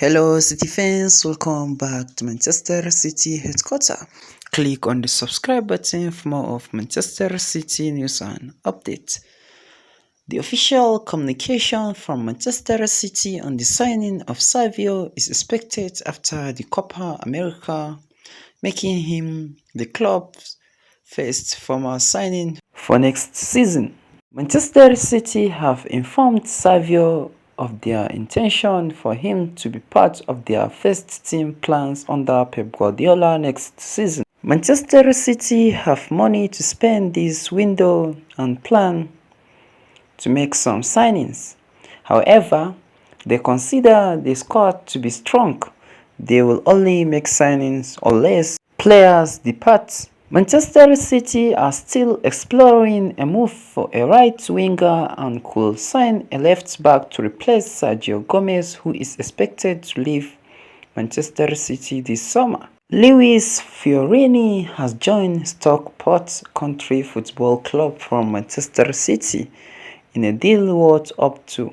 Hello City fans, welcome back to Manchester City headquarters. Click on the subscribe button for more of Manchester City news and updates. The official communication from Manchester City on the signing of Savio is expected after the Copa America, making him the club's first former signing for next season. Manchester City have informed Savio of their intention for him to be part of their first team plans under Pep Guardiola next season. Manchester City have money to spend this window and plan to make some signings. However, they consider the squad to be strong. They will only make signings unless players depart. Manchester City are still exploring a move for a right winger and could sign a left back to replace Sergio Gomez, who is expected to leave Manchester City this summer. Luis Fiorini has joined Stockport Country Football Club from Manchester City in a deal worth up to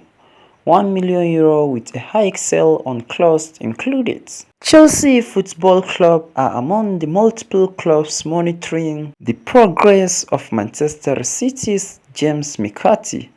€1 million with a high sell-on clause included. Chelsea Football Club are among the multiple clubs monitoring the progress of Manchester City's James McCarthy.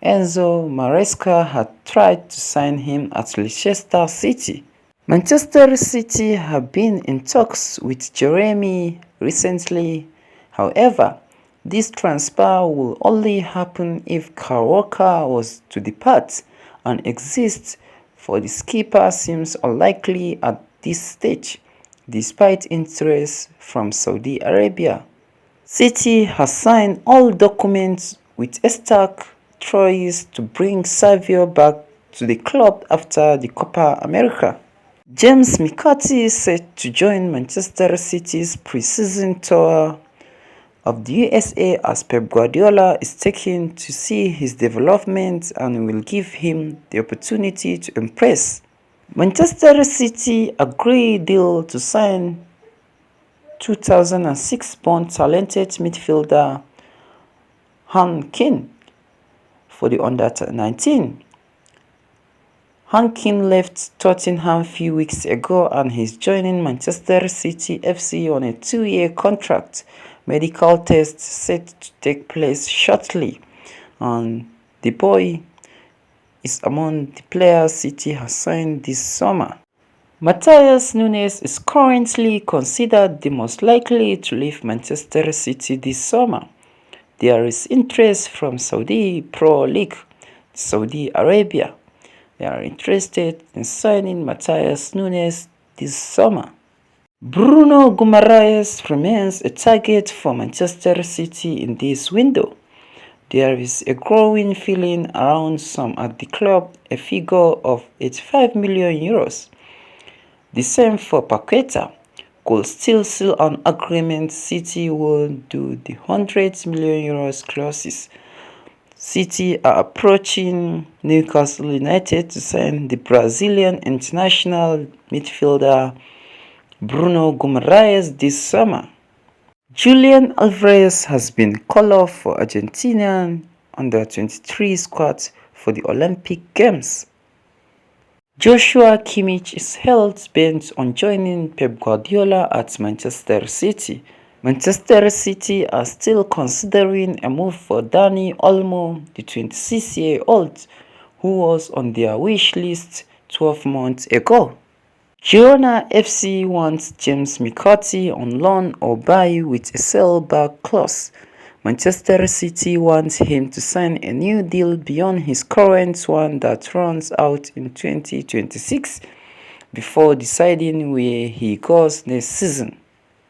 Enzo Maresca had tried to sign him at Leicester City. Manchester City have been in talks with Jeremy recently. However, this transfer will only happen if Kyle Walker was to depart, and exist for the skipper seems unlikely at this stage, despite interest from Saudi Arabia. City has signed all documents with Estac Troyes to bring Savio back to the club after the Copa America. James McCarthy is set to join Manchester City's pre-season tour of the USA as Pep Guardiola is taking to see his development and will give him the opportunity to impress. Manchester City agreed deal to sign 2006-born talented midfielder Han Kin for the under-19. Han Kin left Tottenham a few weeks ago and he's joining Manchester City FC on a 2-year contract. Medical tests set to take place shortly, and the boy is among the players City has signed this summer. Matheus Nunes is currently considered the most likely to leave Manchester City this summer. There is interest from Saudi Pro League, Saudi Arabia. They are interested in signing Matheus Nunes this summer. Bruno Guimaraes remains a target for Manchester City in this window. There is a growing feeling around some at the club a figure of €85 million. The same for Paqueta. Could still seal an agreement. City will do the €100 million clauses. City are approaching Newcastle United to sign the Brazilian international midfielder Bruno Guimaraes this summer. Julian Alvarez has been called up for Argentinian under-23 squad for the Olympic Games. Joshua Kimmich is held bent on joining Pep Guardiola at Manchester City. Manchester City are still considering a move for Dani Olmo, the 26-year-old, who was on their wish list 12 months ago. Girona FC wants James McCarthy on loan or buy with a sell-back clause. Manchester City wants him to sign a new deal beyond his current one that runs out in 2026 before deciding where he goes next season.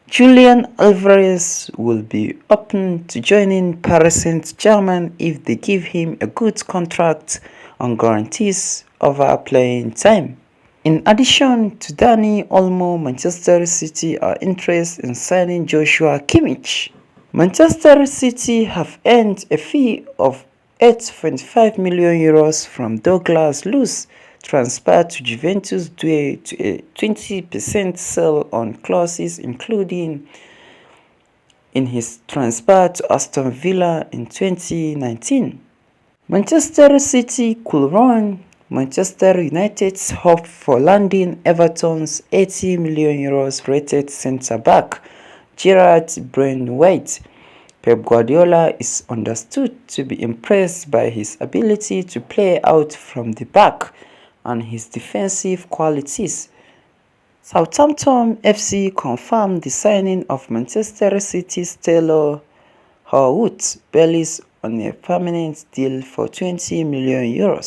Julian Alvarez will be open to joining Paris Saint-Germain if they give him a good contract and guarantees over playing time. In addition to Dani Olmo, Manchester City are interested in signing Joshua Kimmich. Manchester City have earned a fee of €8.5 million from Douglas Luiz, transferred to Juventus due to a 20% sell-on clauses including in his transfer to Aston Villa in 2019. Manchester City could run Manchester United's hope for landing Everton's €80 million rated centre-back Gerard Braithwaite. Pep Guardiola is understood to be impressed by his ability to play out from the back and his defensive qualities. Southampton FC confirmed the signing of Manchester City's Taylor Hurwood-Bellis on a permanent deal for €20 million.